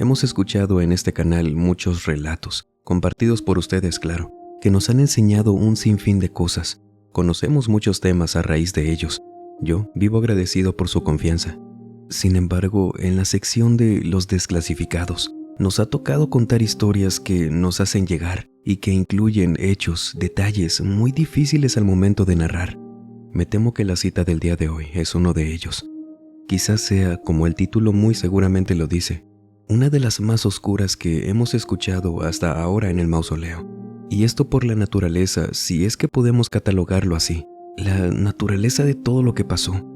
Hemos escuchado en este canal muchos relatos, compartidos por ustedes, claro, que nos han enseñado un sinfín de cosas. Conocemos muchos temas a raíz de ellos. Yo vivo agradecido por su confianza. Sin embargo, en la sección de los desclasificados, nos ha tocado contar historias que nos hacen llegar y que incluyen hechos, detalles muy difíciles al momento de narrar. Me temo que la cita del día de hoy es uno de ellos. Quizás sea, como el título muy seguramente lo dice, una de las más oscuras que hemos escuchado hasta ahora en el mausoleo. Y esto por la naturaleza, si es que podemos catalogarlo así, la naturaleza de todo lo que pasó.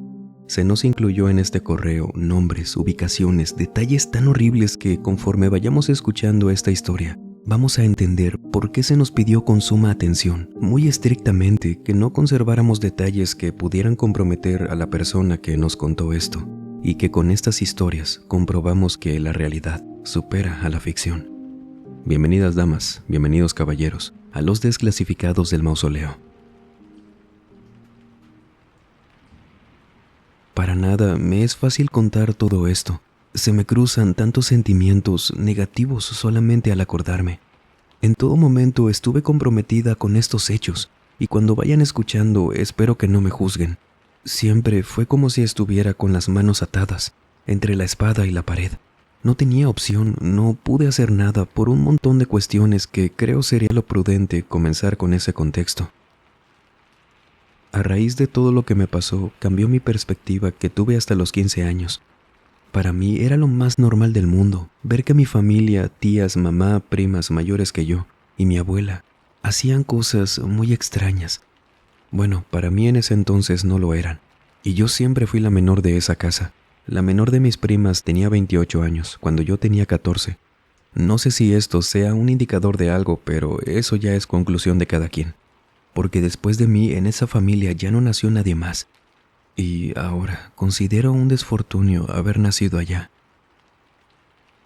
Se nos incluyó en este correo nombres, ubicaciones, detalles tan horribles que conforme vayamos escuchando esta historia, vamos a entender por qué se nos pidió con suma atención, muy estrictamente, que no conserváramos detalles que pudieran comprometer a la persona que nos contó esto, y que con estas historias comprobamos que la realidad supera a la ficción. Bienvenidas damas, bienvenidos caballeros, a los desclasificados del mausoleo. Para nada me es fácil contar todo esto. Se me cruzan tantos sentimientos negativos solamente al acordarme. En todo momento estuve comprometida con estos hechos, y cuando vayan escuchando espero que no me juzguen. Siempre fue como si estuviera con las manos atadas, entre la espada y la pared. No tenía opción, no pude hacer nada por un montón de cuestiones que creo sería lo prudente comenzar con ese contexto. A raíz de todo lo que me pasó, cambió mi perspectiva que tuve hasta los 15 años. Para mí era lo más normal del mundo, ver que mi familia, tías, mamá, primas mayores que yo, y mi abuela, hacían cosas muy extrañas. Bueno, para mí en ese entonces no lo eran, y yo siempre fui la menor de esa casa. La menor de mis primas tenía 28 años, cuando yo tenía 14. No sé si esto sea un indicador de algo, pero eso ya es conclusión de cada quien. Porque después de mí en esa familia ya no nació nadie más. Y ahora considero un desfortunio haber nacido allá.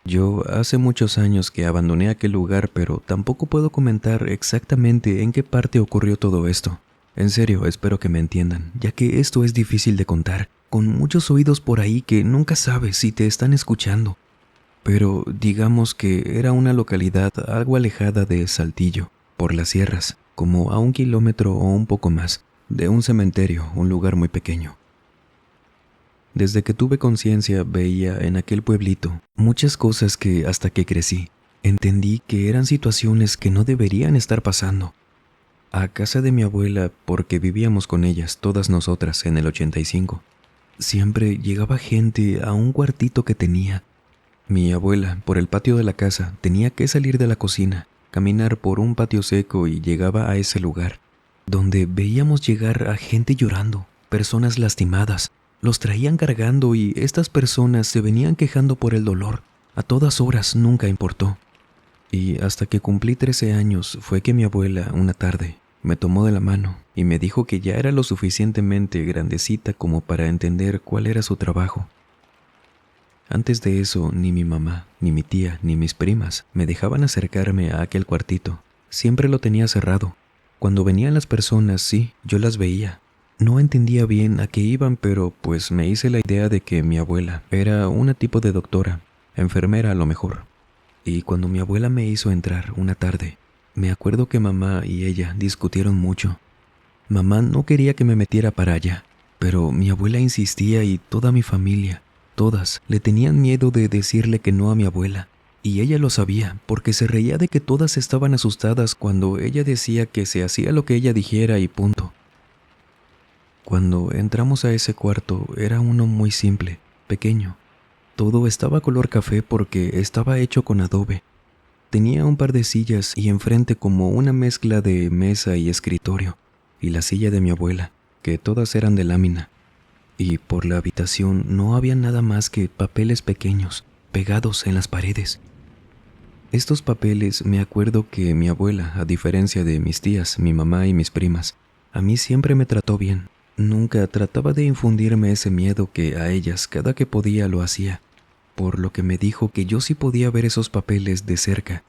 Yo hace muchos años que abandoné aquel lugar, pero tampoco puedo comentar exactamente en qué parte ocurrió todo esto. En serio, espero que me entiendan, ya que esto es difícil de contar, con muchos oídos por ahí que nunca sabes si te están escuchando. Pero digamos que era una localidad algo alejada de Saltillo, por las sierras, como a 1 kilómetro o un poco más, de un cementerio, un lugar muy pequeño. Desde que tuve conciencia veía en aquel pueblito muchas cosas que hasta que crecí, entendí que eran situaciones que no deberían estar pasando. A casa de mi abuela, porque vivíamos con ellas, todas nosotras, en el 85, siempre llegaba gente a un cuartito que tenía. Mi abuela, por el patio de la casa, tenía que salir de la cocina, caminar por un patio seco y llegaba a ese lugar, donde veíamos llegar a gente llorando, personas lastimadas. Los traían cargando y estas personas se venían quejando por el dolor. A todas horas nunca importó. Y hasta que cumplí 13 años fue que mi abuela, una tarde, me tomó de la mano y me dijo que ya era lo suficientemente grandecita como para entender cuál era su trabajo. Antes de eso, ni mi mamá, ni mi tía, ni mis primas me dejaban acercarme a aquel cuartito. Siempre lo tenía cerrado. Cuando venían las personas, sí, yo las veía. No entendía bien a qué iban, pero pues me hice la idea de que mi abuela era una tipo de doctora, enfermera a lo mejor. Y cuando mi abuela me hizo entrar una tarde, me acuerdo que mamá y ella discutieron mucho. Mamá no quería que me metiera para allá, pero mi abuela insistía y toda mi familia, todas, le tenían miedo de decirle que no a mi abuela. Y ella lo sabía, porque se reía de que todas estaban asustadas cuando ella decía que se hacía lo que ella dijera y punto. Cuando entramos a ese cuarto era uno muy simple, pequeño. Todo estaba color café porque estaba hecho con adobe. Tenía un par de sillas y enfrente como una mezcla de mesa y escritorio, y la silla de mi abuela, que todas eran de lámina. Y por la habitación no había nada más que papeles pequeños, pegados en las paredes. Estos papeles me acuerdo que mi abuela, a diferencia de mis tías, mi mamá y mis primas, a mí siempre me trató bien. Nunca trataba de infundirme ese miedo que a ellas cada que podía lo hacía, por lo que me dijo que yo sí podía ver esos papeles de cerca,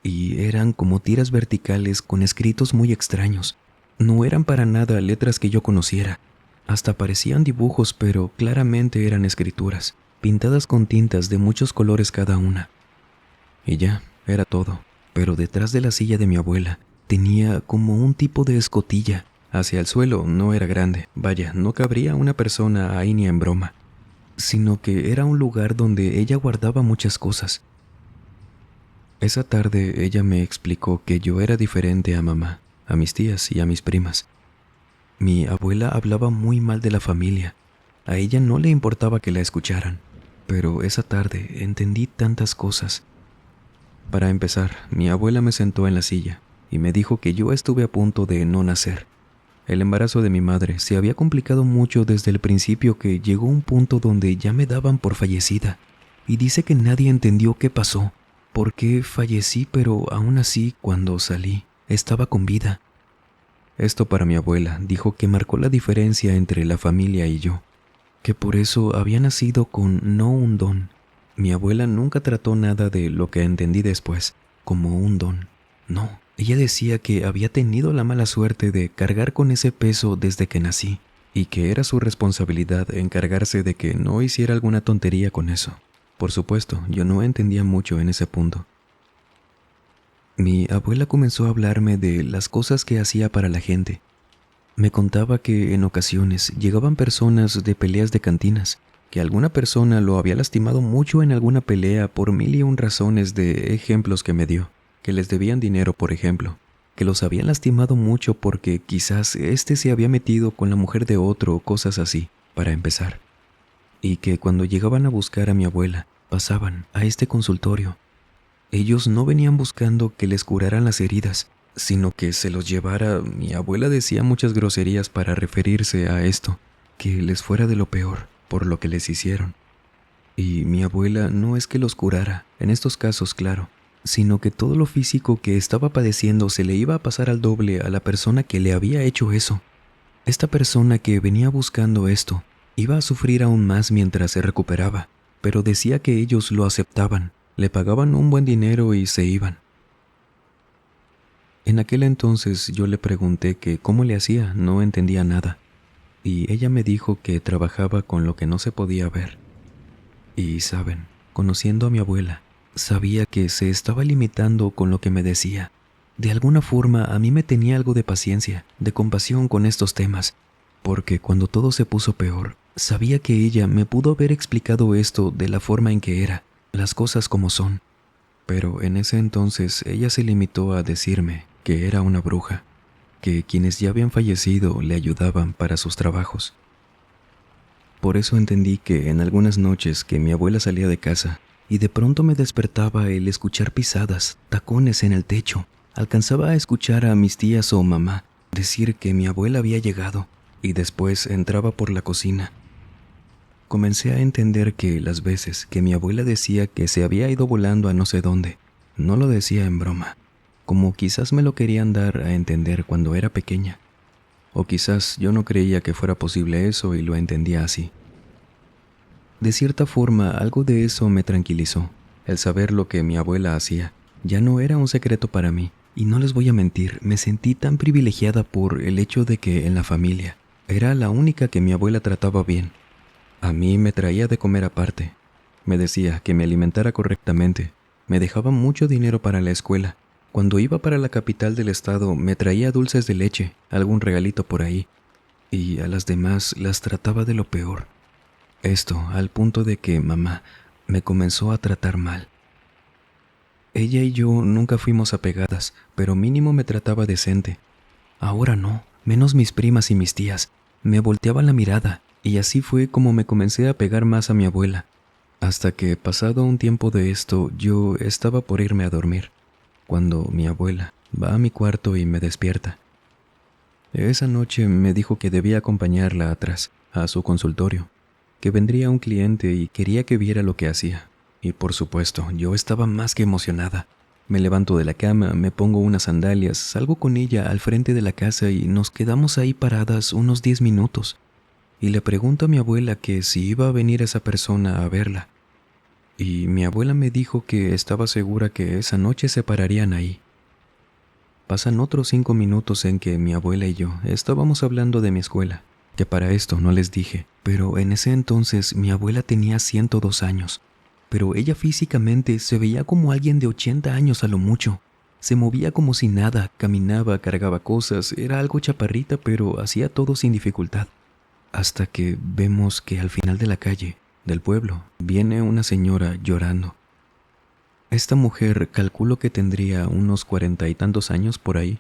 y eran como tiras verticales con escritos muy extraños. No eran para nada letras que yo conociera, hasta parecían dibujos, pero claramente eran escrituras, pintadas con tintas de muchos colores cada una. Y ya, era todo. Pero detrás de la silla de mi abuela tenía como un tipo de escotilla. Hacia el suelo no era grande, vaya, no cabría una persona ahí ni en broma, sino que era un lugar donde ella guardaba muchas cosas. Esa tarde ella me explicó que yo era diferente a mamá, a mis tías y a mis primas. Mi abuela hablaba muy mal de la familia. A ella no le importaba que la escucharan, pero esa tarde entendí tantas cosas. Para empezar, mi abuela me sentó en la silla y me dijo que yo estuve a punto de no nacer. El embarazo de mi madre se había complicado mucho desde el principio, que llegó un punto donde ya me daban por fallecida, y dice que nadie entendió qué pasó, por qué fallecí, pero aún así, cuando salí, estaba con vida. Esto para mi abuela dijo que marcó la diferencia entre la familia y yo, que por eso había nacido con no un don. Mi abuela nunca trató nada de lo que entendí después como un don. No, ella decía que había tenido la mala suerte de cargar con ese peso desde que nací y que era su responsabilidad encargarse de que no hiciera alguna tontería con eso. Por supuesto, yo no entendía mucho en ese punto. Mi abuela comenzó a hablarme de las cosas que hacía para la gente. Me contaba que en ocasiones llegaban personas de peleas de cantinas, que alguna persona lo había lastimado mucho en alguna pelea por mil y un razones, de ejemplos que me dio, que les debían dinero, por ejemplo, que los habían lastimado mucho porque quizás este se había metido con la mujer de otro o cosas así, para empezar. Y que cuando llegaban a buscar a mi abuela, pasaban a este consultorio. Ellos no venían buscando que les curaran las heridas, sino que se los llevara. Mi abuela decía muchas groserías para referirse a esto, que les fuera de lo peor por lo que les hicieron. Y mi abuela no es que los curara, en estos casos claro, sino que todo lo físico que estaba padeciendo se le iba a pasar al doble a la persona que le había hecho eso. Esta persona que venía buscando esto iba a sufrir aún más mientras se recuperaba, pero decía que ellos lo aceptaban, le pagaban un buen dinero y se iban. En aquel entonces yo le pregunté que cómo le hacía, no entendía nada, y ella me dijo que trabajaba con lo que no se podía ver. Y saben, conociendo a mi abuela, sabía que se estaba limitando con lo que me decía. De alguna forma a mí me tenía algo de paciencia, de compasión con estos temas, porque cuando todo se puso peor, sabía que ella me pudo haber explicado esto de la forma en que era, las cosas como son. Pero en ese entonces ella se limitó a decirme que era una bruja, que quienes ya habían fallecido le ayudaban para sus trabajos. Por eso entendí que en algunas noches que mi abuela salía de casa y de pronto me despertaba el escuchar pisadas, tacones en el techo, alcanzaba a escuchar a mis tías o mamá decir que mi abuela había llegado y después entraba por la cocina. Comencé a entender que las veces que mi abuela decía que se había ido volando a no sé dónde, no lo decía en broma, como quizás me lo querían dar a entender cuando era pequeña. O quizás yo no creía que fuera posible eso y lo entendía así. De cierta forma, algo de eso me tranquilizó. El saber lo que mi abuela hacía ya no era un secreto para mí, y no les voy a mentir, me sentí tan privilegiada por el hecho de que en la familia era la única que mi abuela trataba bien. A mí me traía de comer aparte, me decía que me alimentara correctamente, me dejaba mucho dinero para la escuela. Cuando iba para la capital del estado me traía dulces de leche, algún regalito por ahí, y a las demás las trataba de lo peor. Esto al punto de que mamá me comenzó a tratar mal. Ella y yo nunca fuimos apegadas, pero mínimo me trataba decente. Ahora no, menos mis primas y mis tías. Me volteaban la mirada, y así fue como me comencé a pegar más a mi abuela, hasta que pasado un tiempo de esto yo estaba por irme a dormir, cuando mi abuela va a mi cuarto y me despierta. Esa noche me dijo que debía acompañarla atrás, a su consultorio, que vendría un cliente y quería que viera lo que hacía. Y por supuesto, yo estaba más que emocionada. Me levanto de la cama, me pongo unas sandalias, salgo con ella al frente de la casa y nos quedamos ahí paradas unos 10 minutos. Y le pregunto a mi abuela que si iba a venir esa persona a verla. Y mi abuela me dijo que estaba segura que esa noche se pararían ahí. Pasan otros 5 minutos en que mi abuela y yo estábamos hablando de mi escuela, que para esto no les dije, pero en ese entonces mi abuela tenía 102 años, pero ella físicamente se veía como alguien de 80 años a lo mucho. Se movía como si nada, caminaba, cargaba cosas, era algo chaparrita, pero hacía todo sin dificultad. Hasta que vemos que al final de la calle, del pueblo, viene una señora llorando. Esta mujer calculo que tendría unos 40 y tantos años por ahí.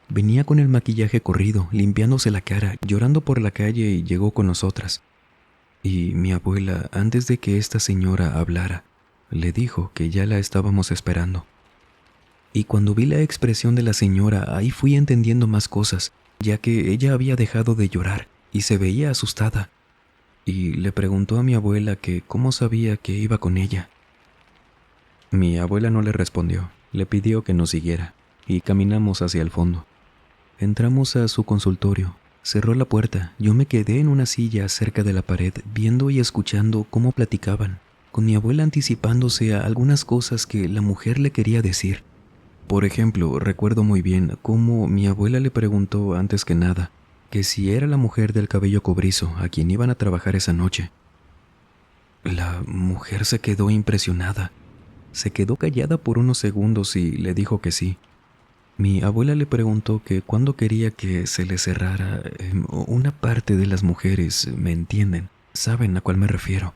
Venía con el maquillaje corrido, limpiándose la cara, llorando por la calle y llegó con nosotras. Y mi abuela, antes de que esta señora hablara, le dijo que ya la estábamos esperando. Y cuando vi la expresión de la señora, ahí fui entendiendo más cosas, ya que ella había dejado de llorar y se veía asustada. Y le preguntó a mi abuela que cómo sabía que iba con ella. Mi abuela no le respondió, le pidió que nos siguiera, y caminamos hacia el fondo. Entramos a su consultorio, cerró la puerta, yo me quedé en una silla cerca de la pared viendo y escuchando cómo platicaban, con mi abuela anticipándose a algunas cosas que la mujer le quería decir. Por ejemplo, recuerdo muy bien cómo mi abuela le preguntó antes que nada que si era la mujer del cabello cobrizo a quien iban a trabajar esa noche. La mujer se quedó impresionada, se quedó callada por unos segundos y le dijo que sí. Mi abuela le preguntó que cuándo quería que se le cerrara una parte de las mujeres, ¿me entienden? ¿Saben a cuál me refiero?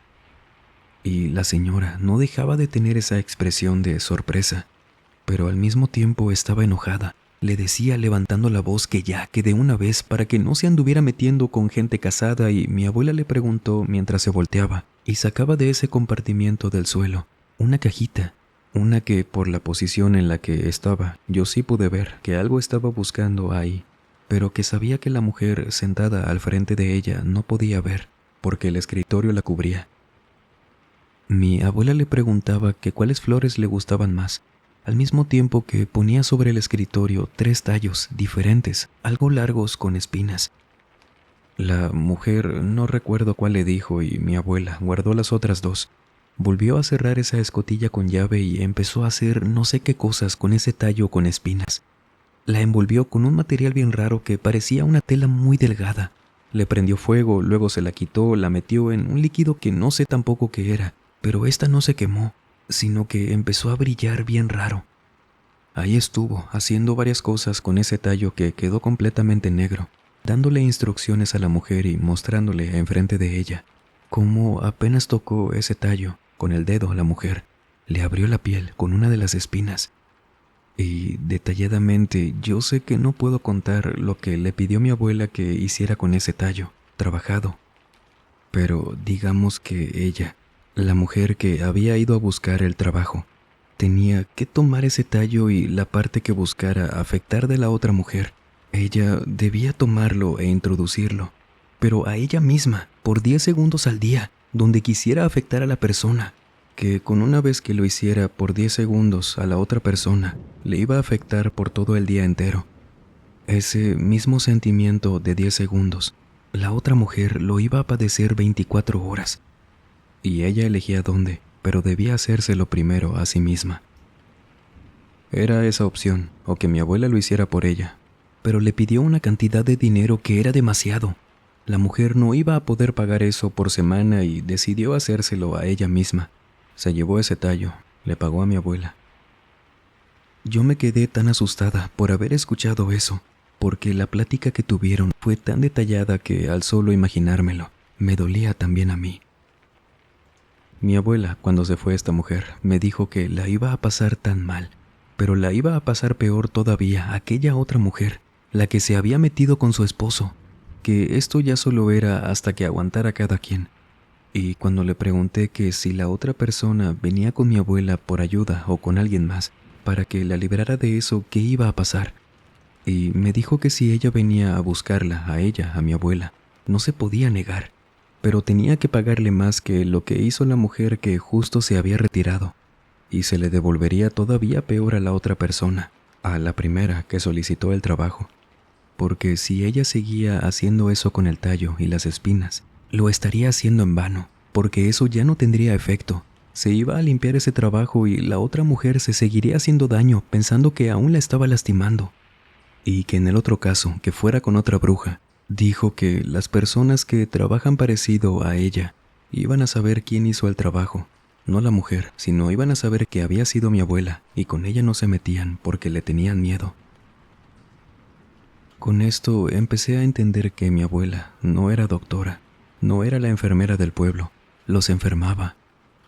Y la señora no dejaba de tener esa expresión de sorpresa, pero al mismo tiempo estaba enojada. Le decía levantando la voz que ya, que de una vez, para que no se anduviera metiendo con gente casada, y mi abuela le preguntó mientras se volteaba y sacaba de ese compartimiento del suelo una cajita, una que por la posición en la que estaba yo sí pude ver que algo estaba buscando ahí, pero que sabía que la mujer sentada al frente de ella no podía ver porque el escritorio la cubría. Mi abuela le preguntaba que cuáles flores le gustaban más, al mismo tiempo que ponía sobre el escritorio 3 tallos diferentes, algo largos con espinas. La mujer no recuerdo cuál le dijo y mi abuela guardó las otras 2. Volvió a cerrar esa escotilla con llave y empezó a hacer no sé qué cosas con ese tallo con espinas. La envolvió con un material bien raro que parecía una tela muy delgada. Le prendió fuego, luego se la quitó, la metió en un líquido que no sé tampoco qué era, pero esta no se quemó, sino que empezó a brillar bien raro. Ahí estuvo, haciendo varias cosas con ese tallo que quedó completamente negro, dándole instrucciones a la mujer y mostrándole enfrente de ella cómo apenas tocó ese tallo con el dedo a la mujer, le abrió la piel con una de las espinas. Y detalladamente yo sé que no puedo contar lo que le pidió mi abuela que hiciera con ese tallo, trabajado. Pero digamos que ella, la mujer que había ido a buscar el trabajo, tenía que tomar ese tallo y la parte que buscara afectar de la otra mujer. Ella debía tomarlo e introducirlo, pero a ella misma, por 10 segundos al día, donde quisiera afectar a la persona, que con una vez que lo hiciera por 10 segundos a la otra persona, le iba a afectar por todo el día entero. Ese mismo sentimiento de 10 segundos, la otra mujer lo iba a padecer 24 horas. Y ella elegía dónde, pero debía hacérselo primero a sí misma. Era esa opción, o que mi abuela lo hiciera por ella, pero le pidió una cantidad de dinero que era demasiado. La mujer no iba a poder pagar eso por semana y decidió hacérselo a ella misma. Se llevó ese tallo, le pagó a mi abuela. Yo me quedé tan asustada por haber escuchado eso, porque la plática que tuvieron fue tan detallada que al solo imaginármelo, me dolía también a mí. Mi abuela, cuando se fue esta mujer, me dijo que la iba a pasar tan mal, pero la iba a pasar peor todavía aquella otra mujer, la que se había metido con su esposo, que esto ya solo era hasta que aguantara cada quien. Y cuando le pregunté que si la otra persona venía con mi abuela por ayuda o con alguien más, para que la librara de eso, ¿qué iba a pasar? Y me dijo que si ella venía a buscarla, a ella, a mi abuela, no se podía negar, pero tenía que pagarle más que lo que hizo la mujer que justo se había retirado, y se le devolvería todavía peor a la otra persona, a la primera que solicitó el trabajo, porque si ella seguía haciendo eso con el tallo y las espinas, lo estaría haciendo en vano, porque eso ya no tendría efecto. Se iba a limpiar ese trabajo y la otra mujer se seguiría haciendo daño pensando que aún la estaba lastimando, y que en el otro caso, que fuera con otra bruja, Dijo que las personas que trabajan parecido a ella iban a saber quién hizo el trabajo, no la mujer, sino iban a saber que había sido mi abuela y con ella no se metían porque le tenían miedo. Con esto empecé a entender que mi abuela no era doctora, no era la enfermera del pueblo, los enfermaba,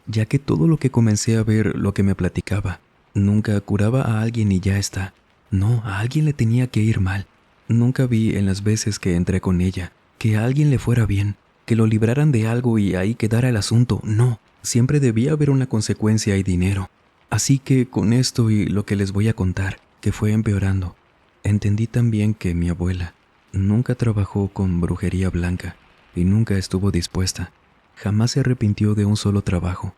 ya que todo lo que comencé a ver, lo que me platicaba, nunca curaba a alguien y ya está. No, a alguien le tenía que ir mal. Nunca vi en las veces que entré con ella que a alguien le fuera bien, que lo libraran de algo y ahí quedara el asunto. No, siempre debía haber una consecuencia y dinero. Así que con esto y lo que les voy a contar, que fue empeorando, entendí también que mi abuela nunca trabajó con brujería blanca y nunca estuvo dispuesta. Jamás se arrepintió de un solo trabajo.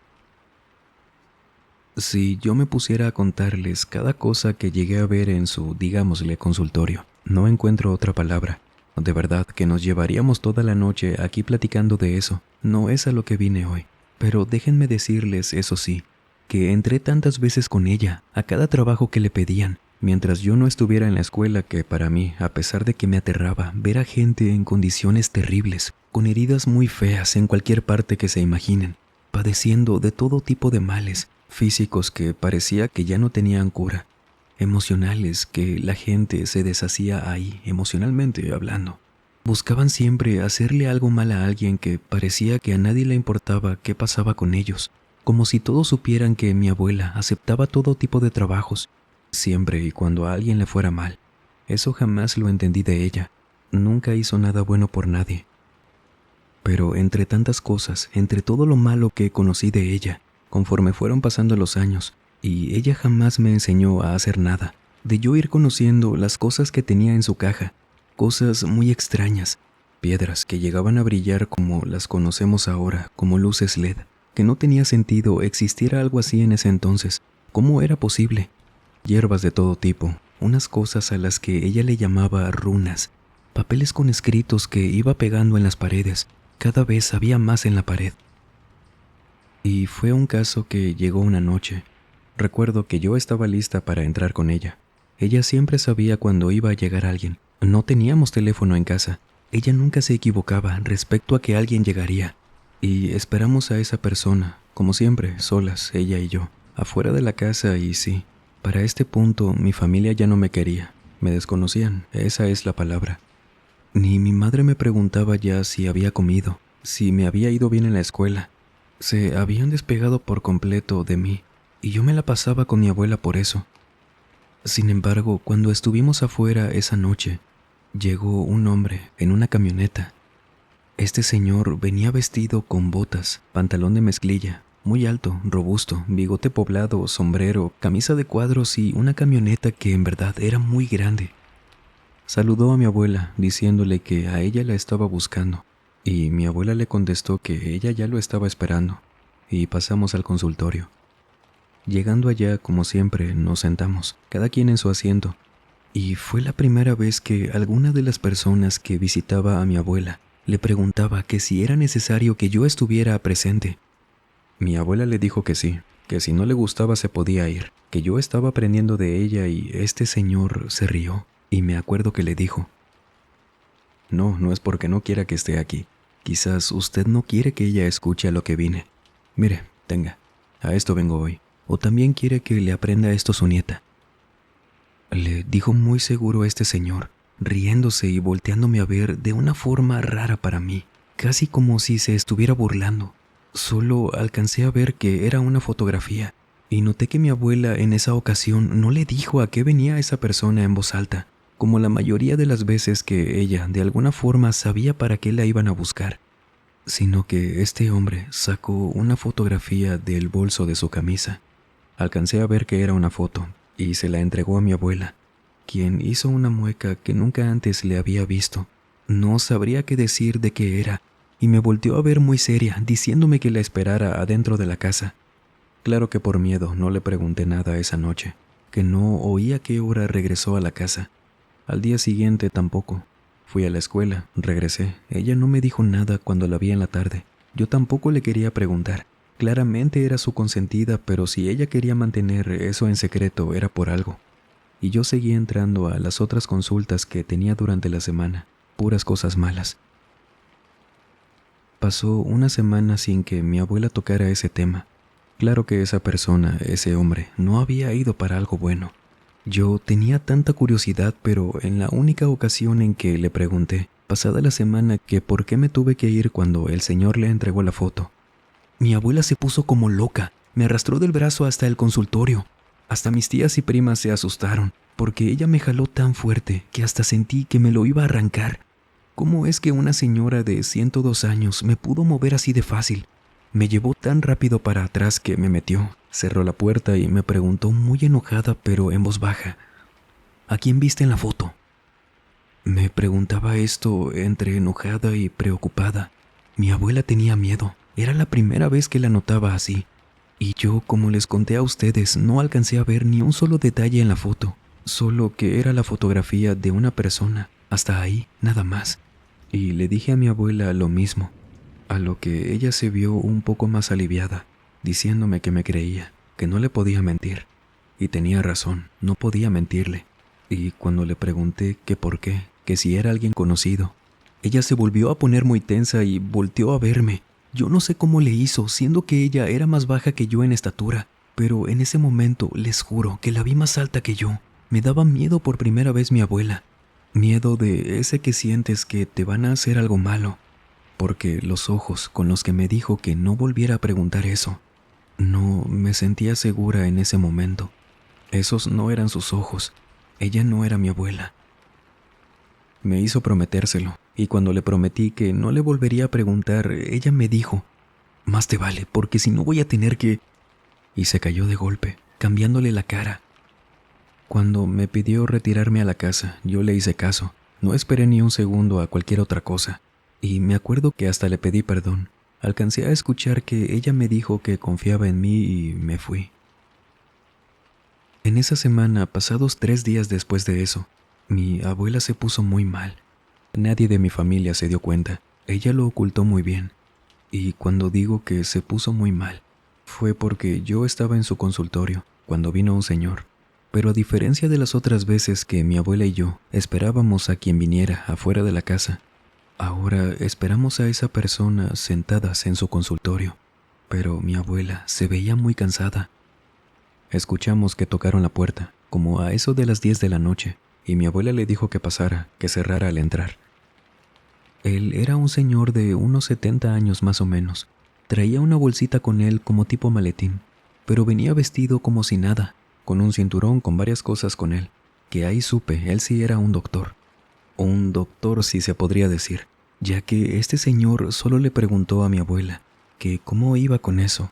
Si yo me pusiera a contarles cada cosa que llegué a ver en su, digámosle, consultorio, no encuentro otra palabra. De verdad que nos llevaríamos toda la noche aquí platicando de eso. No es a lo que vine hoy. Pero déjenme decirles, eso sí, que entré tantas veces con ella, a cada trabajo que le pedían, mientras yo no estuviera en la escuela, que para mí, a pesar de que me aterraba ver a gente en condiciones terribles, con heridas muy feas en cualquier parte que se imaginen, padeciendo de todo tipo de males, físicos que parecía que ya no tenían cura, emocionales que la gente se deshacía ahí, emocionalmente hablando. Buscaban siempre hacerle algo mal a alguien que parecía que a nadie le importaba qué pasaba con ellos, como si todos supieran que mi abuela aceptaba todo tipo de trabajos, siempre y cuando a alguien le fuera mal. Eso jamás lo entendí de ella. Nunca hizo nada bueno por nadie. Pero entre tantas cosas, entre todo lo malo que conocí de ella, conforme fueron pasando los años, y ella jamás me enseñó a hacer nada, de yo ir conociendo las cosas que tenía en su caja, cosas muy extrañas, piedras que llegaban a brillar como las conocemos ahora, como luces LED, que no tenía sentido existiera algo así en ese entonces. ¿Cómo era posible? Hierbas de todo tipo, unas cosas a las que ella le llamaba runas, papeles con escritos que iba pegando en las paredes. Cada vez había más en la pared. Y fue un caso que llegó una noche. Recuerdo que yo estaba lista para entrar con ella. Ella siempre sabía cuando iba a llegar alguien. No teníamos teléfono en casa. Ella nunca se equivocaba respecto a que alguien llegaría. Y esperamos a esa persona, como siempre, solas, ella y yo, afuera de la casa. Y sí, para este punto mi familia ya no me quería. Me desconocían, esa es la palabra. Ni mi madre me preguntaba ya si había comido, si me había ido bien en la escuela. Se habían despegado por completo de mí, y yo me la pasaba con mi abuela por eso. Sin embargo, cuando estuvimos afuera esa noche, llegó un hombre en una camioneta. Este señor venía vestido con botas, pantalón de mezclilla, muy alto, robusto, bigote poblado, sombrero, camisa de cuadros y una camioneta que en verdad era muy grande. Saludó a mi abuela diciéndole que a ella la estaba buscando, y mi abuela le contestó que ella ya lo estaba esperando, y pasamos al consultorio. Llegando allá, como siempre, nos sentamos, cada quien en su asiento, y fue la primera vez que alguna de las personas que visitaba a mi abuela le preguntaba que si era necesario que yo estuviera presente. Mi abuela le dijo que sí, que si no le gustaba se podía ir, que yo estaba aprendiendo de ella, y este señor se rió. Y me acuerdo que le dijo: No, no es porque no quiera que esté aquí. Quizás usted no quiere que ella escuche a lo que vine. Mire, tenga, a esto vengo hoy. O también quiere que le aprenda esto su nieta. Le dijo muy seguro este señor, riéndose y volteándome a ver de una forma rara para mí, casi como si se estuviera burlando. Solo alcancé a ver que era una fotografía, y noté que mi abuela en esa ocasión no le dijo a qué venía esa persona en voz alta, como la mayoría de las veces que ella de alguna forma sabía para qué la iban a buscar, sino que este hombre sacó una fotografía del bolso de su camisa. Alcancé a ver que era una foto y se la entregó a mi abuela, quien hizo una mueca que nunca antes le había visto. No sabría qué decir de qué era, y me volteó a ver muy seria, diciéndome que la esperara adentro de la casa. Claro que por miedo no le pregunté nada esa noche, que no oí a qué hora regresó a la casa. Al día siguiente tampoco. Fui a la escuela, regresé. Ella no me dijo nada cuando la vi en la tarde. Yo tampoco le quería preguntar. Claramente era su consentida, pero si ella quería mantener eso en secreto era por algo. Y yo seguí entrando a las otras consultas que tenía durante la semana. puras cosas malas. Pasó una semana sin que mi abuela tocara ese tema. Claro que esa persona, ese hombre, no había ido para algo bueno. Yo tenía tanta curiosidad, pero en la única ocasión en que le pregunté, pasada la semana, que por qué me tuve que ir cuando el señor le entregó la foto, mi abuela se puso como loca, me arrastró del brazo hasta el consultorio. Hasta mis tías y primas se asustaron, porque ella me jaló tan fuerte que hasta sentí que me lo iba a arrancar. ¿Cómo es que una señora de 102 años me pudo mover así de fácil? Me llevó tan rápido para atrás que me metió, cerró la puerta y me preguntó muy enojada pero en voz baja, ¿a quién viste en la foto? Me preguntaba esto entre enojada y preocupada. Mi abuela tenía miedo, era la primera vez que la notaba así. Y yo, como les conté a ustedes, no alcancé a ver ni un solo detalle en la foto, solo que era la fotografía de una persona, hasta ahí, nada más. Y le dije a mi abuela lo mismo, a lo que ella se vio un poco más aliviada, diciéndome que me creía, que no le podía mentir. Y tenía razón, no podía mentirle. Y cuando le pregunté que por qué, que si era alguien conocido, ella se volvió a poner muy tensa y volteó a verme. Yo no sé cómo le hizo, siendo que ella era más baja que yo en estatura, pero en ese momento les juro que la vi más alta que yo. Me daba miedo por primera vez mi abuela. Miedo de ese que sientes que te van a hacer algo malo, porque los ojos con los que me dijo que no volviera a preguntar eso, no me sentía segura en ese momento. Esos no eran sus ojos, ella no era mi abuela. Me hizo prometérselo, y cuando le prometí que no le volvería a preguntar, ella me dijo, más te vale, porque si no voy a tener que... Y se cayó de golpe, cambiándole la cara. Cuando me pidió retirarme a la casa, yo le hice caso, no esperé ni un segundo a cualquier otra cosa, y me acuerdo que hasta le pedí perdón. Alcancé a escuchar que ella me dijo que confiaba en mí y me fui. En esa semana, pasados 3 días después de eso, mi abuela se puso muy mal. Nadie de mi familia se dio cuenta, ella lo ocultó muy bien. Y cuando digo que se puso muy mal, fue porque yo estaba en su consultorio cuando vino un señor. Pero a diferencia de las otras veces que mi abuela y yo esperábamos a quien viniera afuera de la casa, ahora esperamos a esa persona sentadas en su consultorio. Pero mi abuela se veía muy cansada. Escuchamos que tocaron la puerta, como a eso de las 10 de la noche, y mi abuela le dijo que pasara, que cerrara al entrar. Él era un señor de unos 70 años más o menos. Traía una bolsita con él como tipo maletín, pero venía vestido como si nada, con un cinturón con varias cosas con él, que ahí supe, él sí era un doctor. Un doctor sí se podría decir, ya que este señor solo le preguntó a mi abuela que cómo iba con eso,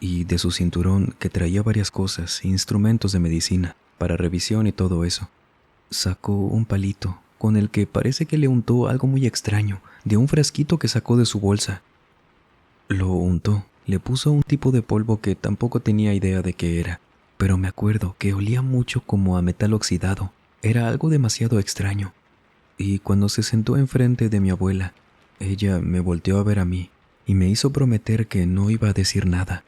y de su cinturón que traía varias cosas, instrumentos de medicina, para revisión y todo eso. Sacó un palito, con el que parece que le untó algo muy extraño, de un frasquito que sacó de su bolsa. Lo untó, le puso un tipo de polvo que tampoco tenía idea de qué era, pero me acuerdo que olía mucho como a metal oxidado, era algo demasiado extraño. Y cuando se sentó enfrente de mi abuela, ella me volteó a ver a mí y me hizo prometer que no iba a decir nada.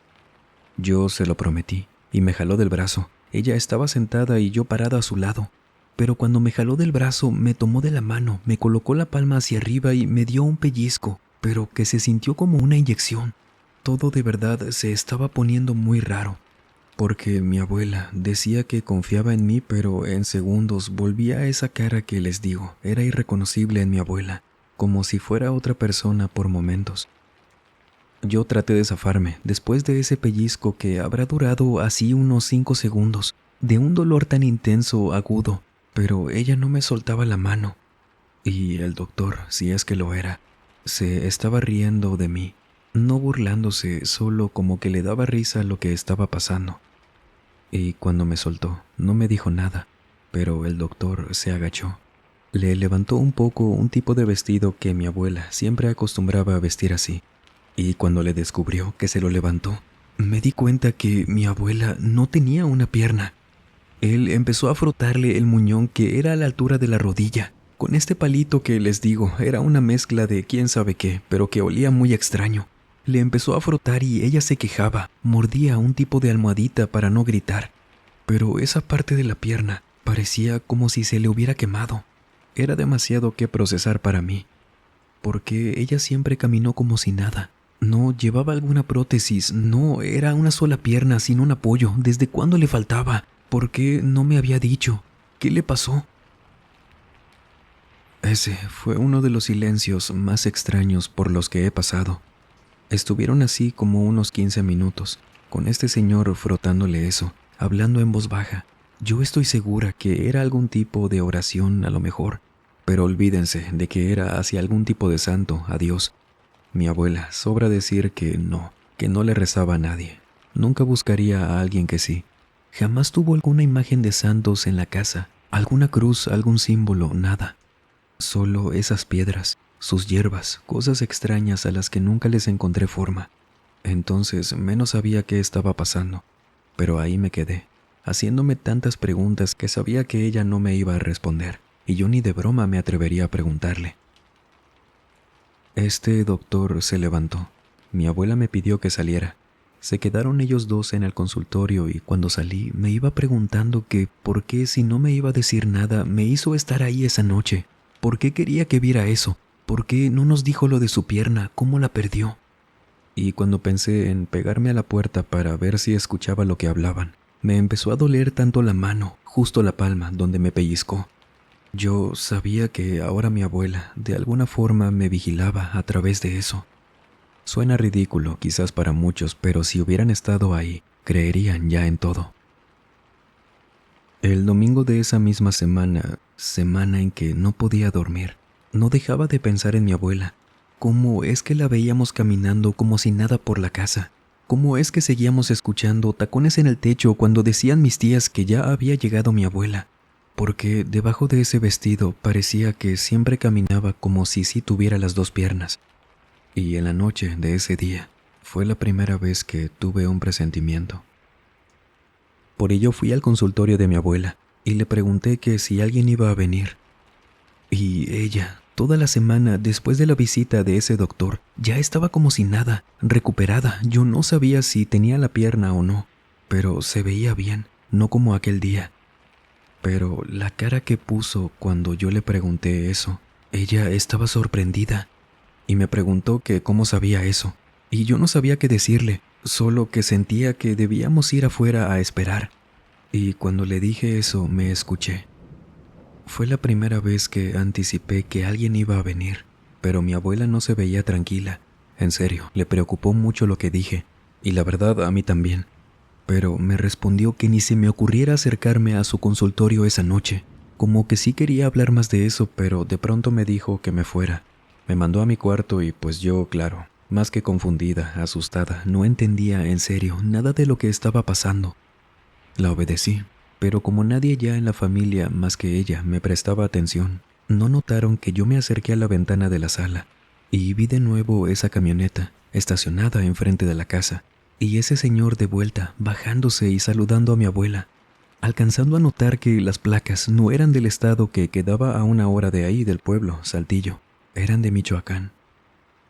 Yo se lo prometí y me jaló del brazo. Ella estaba sentada y yo parada a su lado. Pero cuando me jaló del brazo, me tomó de la mano, me colocó la palma hacia arriba y me dio un pellizco, pero que se sintió como una inyección. Todo de verdad se estaba poniendo muy raro, porque mi abuela decía que confiaba en mí, pero en segundos volvía a esa cara que les digo, era irreconocible en mi abuela, como si fuera otra persona por momentos. Yo traté de zafarme después de ese pellizco que habrá durado así unos 5 segundos, de un dolor tan intenso, agudo, pero ella no me soltaba la mano. Y el doctor, si es que lo era, se estaba riendo de mí, no burlándose, solo como que le daba risa lo que estaba pasando. Y cuando me soltó, no me dijo nada, pero el doctor se agachó. Le levantó un poco un tipo de vestido que mi abuela siempre acostumbraba a vestir así. Y cuando le descubrió que se lo levantó, me di cuenta que mi abuela no tenía una pierna. Él empezó a frotarle el muñón que era a la altura de la rodilla, con este palito que les digo, era una mezcla de quién sabe qué, pero que olía muy extraño. Le empezó a frotar y ella se quejaba, mordía un tipo de almohadita para no gritar, pero esa parte de la pierna parecía como si se le hubiera quemado. Era demasiado que procesar para mí, porque ella siempre caminó como si nada. No llevaba alguna prótesis, no, era una sola pierna sin un apoyo. ¿Desde cuándo le faltaba? ¿Por qué no me había dicho? ¿Qué le pasó? Ese fue uno de los silencios más extraños por los que he pasado. Estuvieron así como unos 15 minutos, con este señor frotándole eso, hablando en voz baja. Yo estoy segura que era algún tipo de oración a lo mejor, pero olvídense de que era hacia algún tipo de santo, a Dios. Mi abuela, sobra decir que no le rezaba a nadie. Nunca buscaría a alguien que sí. Jamás tuvo alguna imagen de santos en la casa, alguna cruz, algún símbolo, nada. Solo esas piedras, sus hierbas, cosas extrañas a las que nunca les encontré forma. Entonces menos sabía qué estaba pasando, pero ahí me quedé, haciéndome tantas preguntas que sabía que ella no me iba a responder, y yo ni de broma me atrevería a preguntarle. Este doctor se levantó. Mi abuela me pidió que saliera. Se quedaron ellos dos en el consultorio y cuando salí me iba preguntando que por qué si no me iba a decir nada me hizo estar ahí esa noche. ¿Por qué quería que viera eso? ¿Por qué no nos dijo lo de su pierna? ¿Cómo la perdió? Y cuando pensé en pegarme a la puerta para ver si escuchaba lo que hablaban, me empezó a doler tanto la mano, justo la palma, donde me pellizcó. Yo sabía que ahora mi abuela, de alguna forma, me vigilaba a través de eso. Suena ridículo, quizás para muchos, pero si hubieran estado ahí, creerían ya en todo. El domingo de esa misma semana en que no podía dormir, no dejaba de pensar en mi abuela. ¿Cómo es que la veíamos caminando como si nada por la casa? ¿Cómo es que seguíamos escuchando tacones en el techo cuando decían mis tías que ya había llegado mi abuela? Porque debajo de ese vestido parecía que siempre caminaba como si sí tuviera las dos piernas. Y en la noche de ese día fue la primera vez que tuve un presentimiento. Por ello fui al consultorio de mi abuela y le pregunté que si alguien iba a venir. Y ella, toda la semana después de la visita de ese doctor, ya estaba como si nada, recuperada. Yo no sabía si tenía la pierna o no, pero se veía bien, no como aquel día. Pero la cara que puso cuando yo le pregunté eso, ella estaba sorprendida y me preguntó que cómo sabía eso. Y yo no sabía qué decirle, solo que sentía que debíamos ir afuera a esperar. Y cuando le dije eso, me escuché. Fue la primera vez que anticipé que alguien iba a venir, pero mi abuela no se veía tranquila. En serio, le preocupó mucho lo que dije, y la verdad a mí también. Pero me respondió que ni se me ocurriera acercarme a su consultorio esa noche, como que sí quería hablar más de eso, pero de pronto me dijo que me fuera. Me mandó a mi cuarto y pues yo, claro, más que confundida, asustada, no entendía en serio nada de lo que estaba pasando. La obedecí, pero como nadie ya en la familia más que ella me prestaba atención, no notaron que yo me acerqué a la ventana de la sala y vi de nuevo esa camioneta estacionada enfrente de la casa y ese señor de vuelta bajándose y saludando a mi abuela, alcanzando a notar que las placas no eran del estado que quedaba a 1 hora de ahí del pueblo, Saltillo, eran de Michoacán.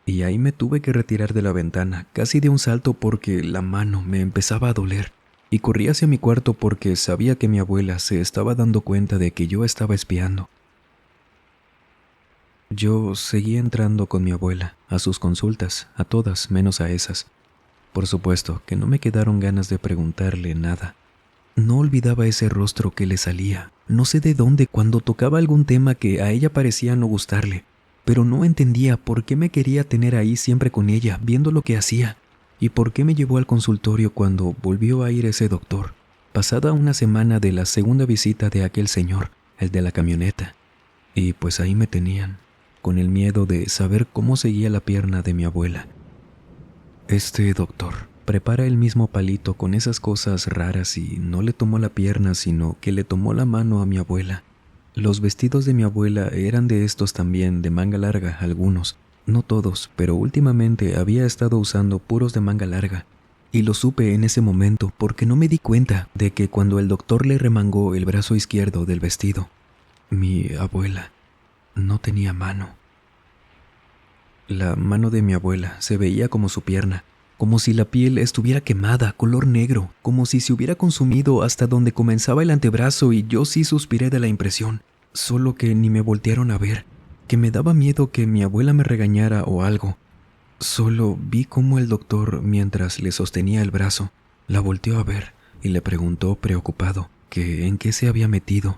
Y ahí me tuve que retirar de la ventana, casi de un salto porque la mano me empezaba a doler. Y corrí hacia mi cuarto porque sabía que mi abuela se estaba dando cuenta de que yo estaba espiando. Yo seguía entrando con mi abuela, a sus consultas, a todas menos a esas. Por supuesto que no me quedaron ganas de preguntarle nada. No olvidaba ese rostro que le salía, no sé de dónde cuando tocaba algún tema que a ella parecía no gustarle, pero no entendía por qué me quería tener ahí siempre con ella, viendo lo que hacía. ¿Y por qué me llevó al consultorio cuando volvió a ir ese doctor? Pasada una semana de la segunda visita de aquel señor, el de la camioneta. Y pues ahí me tenían, con el miedo de saber cómo seguía la pierna de mi abuela. Este doctor prepara el mismo palito con esas cosas raras y no le tomó la pierna, sino que le tomó la mano a mi abuela. Los vestidos de mi abuela eran de estos también, de manga larga, algunos. No todos, pero últimamente había estado usando puros de manga larga. Y lo supe en ese momento porque no me di cuenta de que cuando el doctor le remangó el brazo izquierdo del vestido, mi abuela no tenía mano. La mano de mi abuela se veía como su pierna, como si la piel estuviera quemada, color negro, como si se hubiera consumido hasta donde comenzaba el antebrazo y yo sí suspiré de la impresión. solo que ni me voltearon a ver, que me daba miedo que mi abuela me regañara o algo. Solo vi cómo el doctor, mientras le sostenía el brazo, la volteó a ver y le preguntó preocupado que en qué se había metido.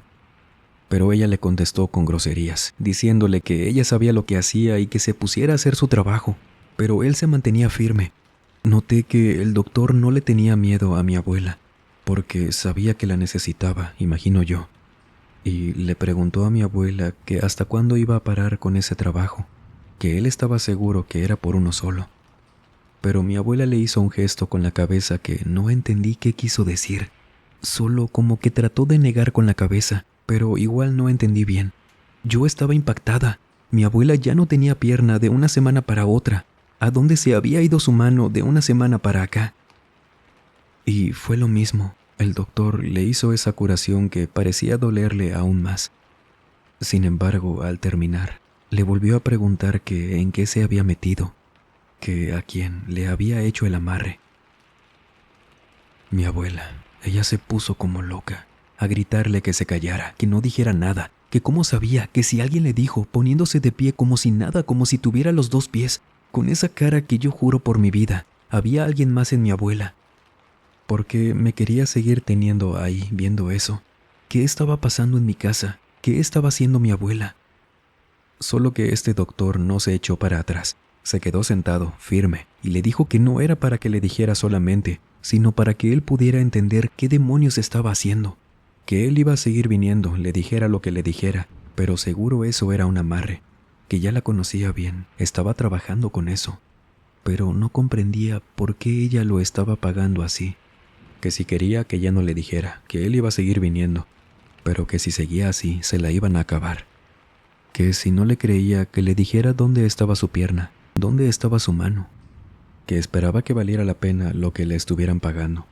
Pero ella le contestó con groserías, diciéndole que ella sabía lo que hacía y que se pusiera a hacer su trabajo, pero él se mantenía firme. Noté que el doctor no le tenía miedo a mi abuela, porque sabía que la necesitaba, imagino yo, y le preguntó a mi abuela que hasta cuándo iba a parar con ese trabajo, que él estaba seguro que era por uno solo. Pero mi abuela le hizo un gesto con la cabeza que no entendí qué quiso decir, solo como que trató de negar con la cabeza, pero igual no entendí bien. Yo estaba impactada. Mi abuela ya no tenía pierna de una semana para otra. ¿A dónde se había ido su mano de una semana para acá? Y fue lo mismo. El doctor le hizo esa curación que parecía dolerle aún más. Sin embargo, al terminar, le volvió a preguntar que en qué se había metido, que a quién le había hecho el amarre. Mi abuela, ella se puso como loca, a gritarle que se callara, que no dijera nada, que cómo sabía, que si alguien le dijo, poniéndose de pie como si nada, como si tuviera los dos pies, con esa cara que yo juro por mi vida, había alguien más en mi abuela. Porque me quería seguir teniendo ahí, viendo eso. ¿Qué estaba pasando en mi casa? ¿Qué estaba haciendo mi abuela? Solo que este doctor no se echó para atrás. Se quedó sentado, firme, y le dijo que no era para que le dijera solamente, sino para que él pudiera entender qué demonios estaba haciendo. Que él iba a seguir viniendo, le dijera lo que le dijera, pero seguro eso era un amarre, que ya la conocía bien, estaba trabajando con eso, pero no comprendía por qué ella lo estaba pagando así. Que si quería que ya no le dijera, que él iba a seguir viniendo, pero que si seguía así se la iban a acabar. Que si no le creía, que le dijera dónde estaba su pierna, dónde estaba su mano, que esperaba que valiera la pena lo que le estuvieran pagando,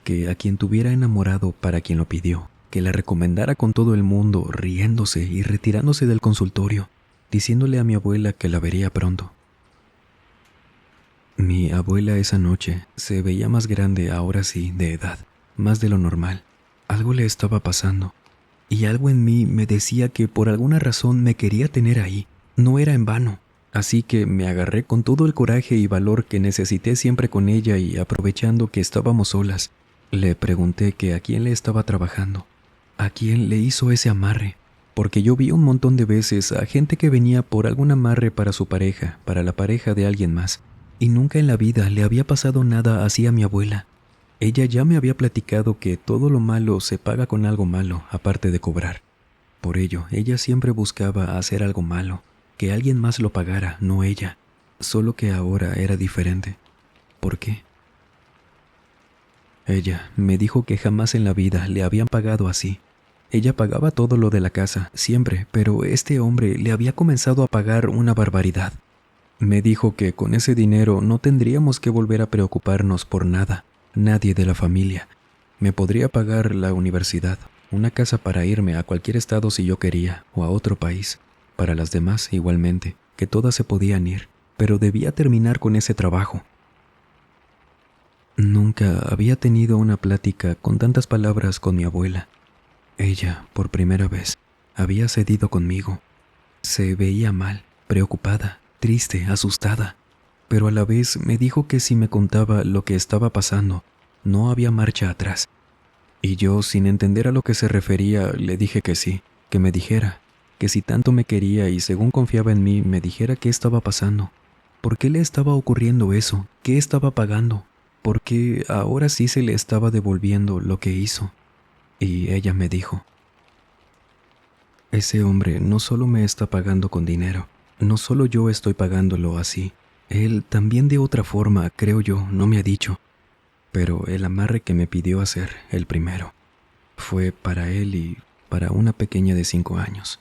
que a quien tuviera enamorado para quien lo pidió, que la recomendara con todo el mundo, riéndose y retirándose del consultorio, diciéndole a mi abuela que la vería pronto. Mi abuela esa noche se veía más grande, ahora sí, de edad, más de lo normal. Algo le estaba pasando, y algo en mí me decía que por alguna razón me quería tener ahí, no era en vano. Así que me agarré con todo el coraje y valor que necesité siempre con ella y aprovechando que estábamos solas, le pregunté que a quién le estaba trabajando, a quién le hizo ese amarre, porque yo vi un montón de veces a gente que venía por algún amarre para su pareja, para la pareja de alguien más, y nunca en la vida le había pasado nada así a mi abuela. Ella ya me había platicado que todo lo malo se paga con algo malo, aparte de cobrar. Por ello, ella siempre buscaba hacer algo malo, que alguien más lo pagara, no ella. Solo que ahora era diferente. ¿Por qué? Ella me dijo que jamás en la vida le habían pagado así. Ella pagaba todo lo de la casa, siempre, pero este hombre le había comenzado a pagar una barbaridad. Me dijo que con ese dinero no tendríamos que volver a preocuparnos por nada, nadie de la familia. Me podría pagar la universidad, una casa para irme a cualquier estado si yo quería, o a otro país. Para las demás igualmente, que todas se podían ir, pero debía terminar con ese trabajo. Nunca había tenido una plática con tantas palabras con mi abuela. Ella, por primera vez, había cedido conmigo. Se veía mal, preocupada, triste, asustada, pero a la vez me dijo que si me contaba lo que estaba pasando, no había marcha atrás. Y yo, sin entender a lo que se refería, le dije que sí, que me dijera, que si tanto me quería y según confiaba en mí, me dijera qué estaba pasando, por qué le estaba ocurriendo eso, qué estaba pagando, por qué ahora sí se le estaba devolviendo lo que hizo. Y ella me dijo: ese hombre no solo me está pagando con dinero, no solo yo estoy pagándolo así, él también de otra forma, creo yo, no me ha dicho. Pero el amarre que me pidió hacer, el primero, fue para él y para una pequeña de 5 años.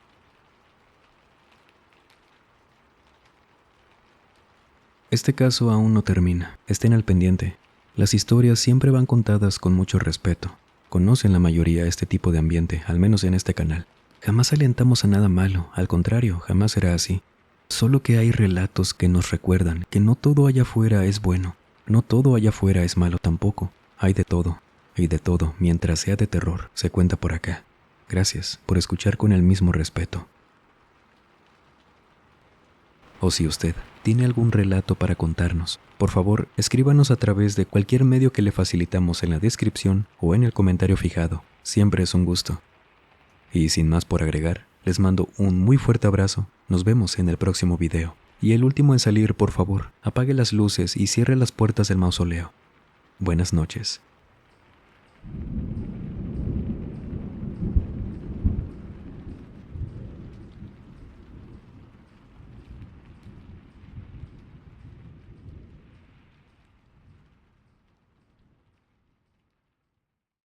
Este caso aún no termina, estén al pendiente. Las historias siempre van contadas con mucho respeto. Conocen la mayoría este tipo de ambiente, al menos en este canal. Jamás alentamos a nada malo, al contrario, jamás será así. Solo que hay relatos que nos recuerdan que no todo allá afuera es bueno, no todo allá afuera es malo tampoco. Hay de todo, y de todo, mientras sea de terror, se cuenta por acá. Gracias por escuchar con el mismo respeto. O si usted tiene algún relato para contarnos, por favor, escríbanos a través de cualquier medio que le facilitamos en la descripción o en el comentario fijado. Siempre es un gusto. Y sin más por agregar, les mando un muy fuerte abrazo. Nos vemos en el próximo video. Y el último en salir, por favor, apague las luces y cierre las puertas del mausoleo. Buenas noches.